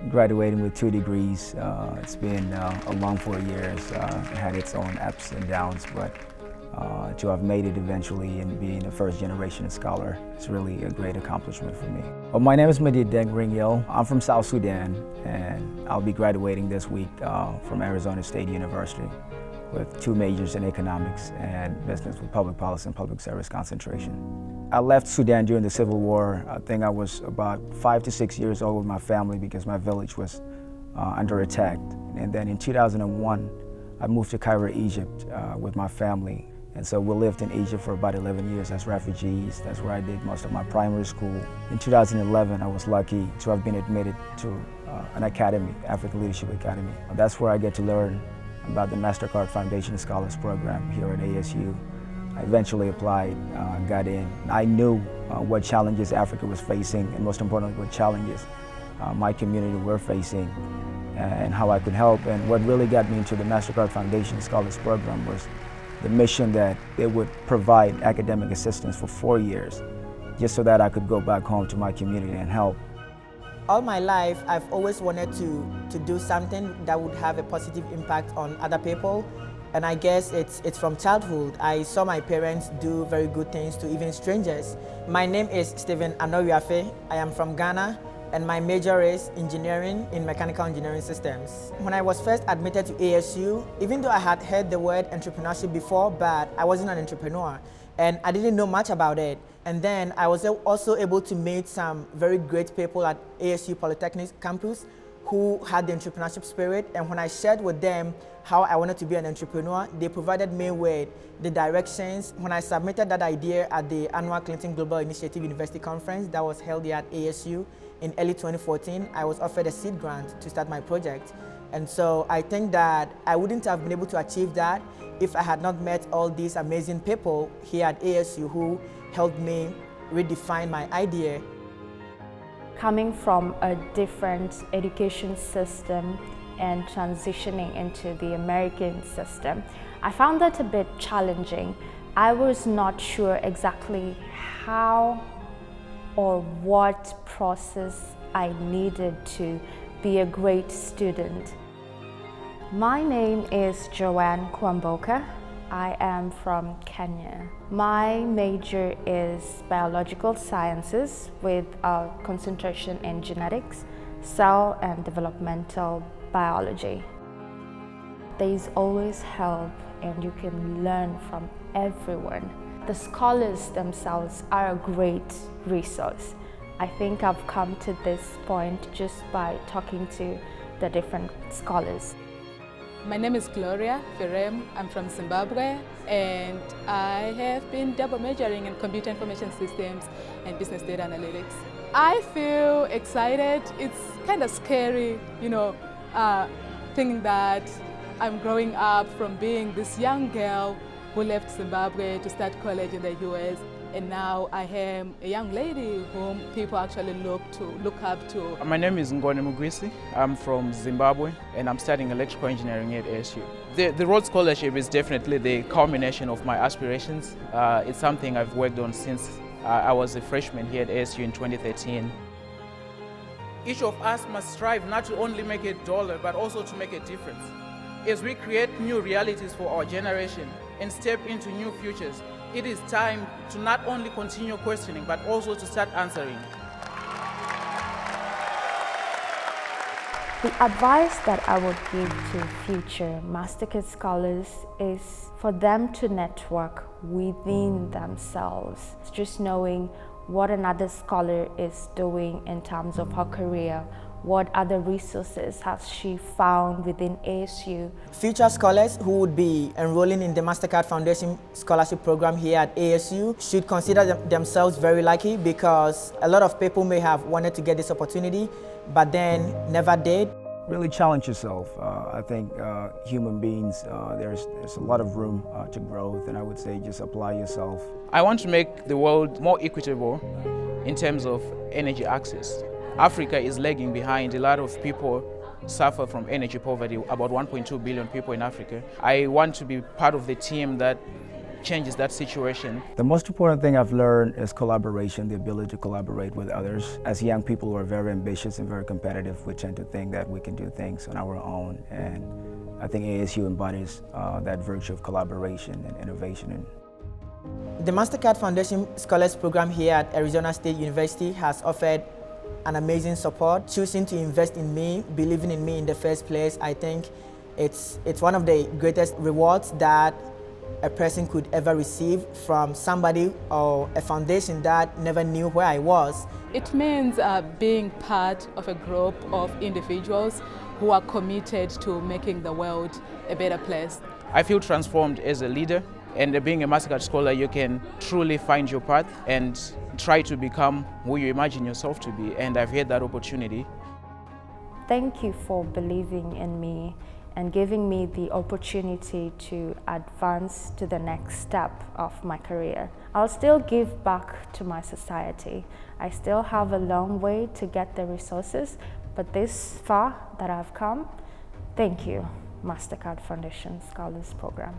graduating with 2 degrees. It's been a long 4 years. It had its own ups and downs, but to have made it eventually and being a first-generation scholar, it's really a great accomplishment for me. Well, my name is Madid Deng Ringyil. I'm from South Sudan, and I'll be graduating this week from Arizona State University with 2 majors in economics and business with public policy and public service concentration. I left Sudan during the Civil War. I think I was about 5 to 6 years old with my family because my village was under attack. And then in 2001, I moved to Cairo, Egypt with my family. And so we lived in Egypt for about 11 years as refugees. That's where I did most of my primary school. In 2011, I was lucky to have been admitted to an academy, African Leadership Academy. That's where I get to learn about the Mastercard Foundation Scholars Program here at ASU. I eventually applied, got in. I knew what challenges Africa was facing, and most importantly, what challenges my community were facing, and how I could help. And what really got me into the Mastercard Foundation Scholars Program was the mission that they would provide academic assistance for 4 years, just so that I could go back home to my community and help. All my life, I've always wanted to do something that would have a positive impact on other people. And I guess it's from childhood. I saw my parents do very good things to even strangers. My name is Stephen Anowiafe. I am from Ghana, and my major is engineering in mechanical engineering systems. When I was first admitted to ASU, even though I had heard the word entrepreneurship before, but I wasn't an entrepreneur, and I didn't know much about it. And then I was also able to meet some very great people at ASU Polytechnic campus who had the entrepreneurship spirit. And when I shared with them how I wanted to be an entrepreneur, they provided me with the directions. When I submitted that idea at the annual Clinton Global Initiative University Conference that was held here at ASU in early 2014, I was offered a seed grant to start my project. And so I think that I wouldn't have been able to achieve that if I had not met all these amazing people here at ASU who helped me redefine my idea. Coming from a different education system and transitioning into the American system, I found that a bit challenging. I was not sure exactly how or what process I needed to be a great student. My name is Joanne Kwamboka. I am from Kenya. My major is biological sciences with a concentration in genetics, cell and developmental biology. There is always help, and you can learn from everyone. The scholars themselves are a great resource. I think I've come to this point just by talking to the different scholars. My name is Gloria Firem. I'm from Zimbabwe, and I have been double majoring in computer information systems and business data analytics. I feel excited. It's kind of scary, thinking that I'm growing up from being this young girl who left Zimbabwe to start college in the US, and now I am a young lady whom people actually look up to. My name is Ngone Mugwisi. I'm from Zimbabwe, and I'm studying electrical engineering at ASU. The Rhodes Scholarship is definitely the culmination of my aspirations. It's something I've worked on since I was a freshman here at ASU in 2013. Each of us must strive not to only make a dollar, but also to make a difference. As we create new realities for our generation and step into new futures, it is time to not only continue questioning, but also to start answering. The advice that I would give to future Mastercard scholars is for them to network within themselves. It's just knowing what another scholar is doing in terms of her career, what other resources has she found within ASU. Future scholars who would be enrolling in the Mastercard Foundation Scholarship Program here at ASU should consider themselves very lucky, because a lot of people may have wanted to get this opportunity, but then never did. Really challenge yourself. I think human beings, there's a lot of room to growth, and I would say just apply yourself. I want to make the world more equitable in terms of energy access. Africa is lagging behind. A lot of people suffer from energy poverty, about 1.2 billion people in Africa. I want to be part of the team that changes that situation. The most important thing I've learned is collaboration, the ability to collaborate with others. As young people who are very ambitious and very competitive, we tend to think that we can do things on our own, and I think ASU embodies that virtue of collaboration and innovation. The Mastercard Foundation Scholars Program here at Arizona State University has offered an amazing support. Choosing to invest in me, believing in me in the first place, I think it's one of the greatest rewards that a person could ever receive from somebody or a foundation that never knew where I was. It means being part of a group of individuals who are committed to making the world a better place. I feel transformed as a leader, and being a Mastercard Scholar, you can truly find your path and try to become who you imagine yourself to be, and I've had that opportunity. Thank you for believing in me and giving me the opportunity to advance to the next step of my career. I'll still give back to my society. I still have a long way to get the resources, but this far that I've come, thank you, Mastercard Foundation Scholars Program.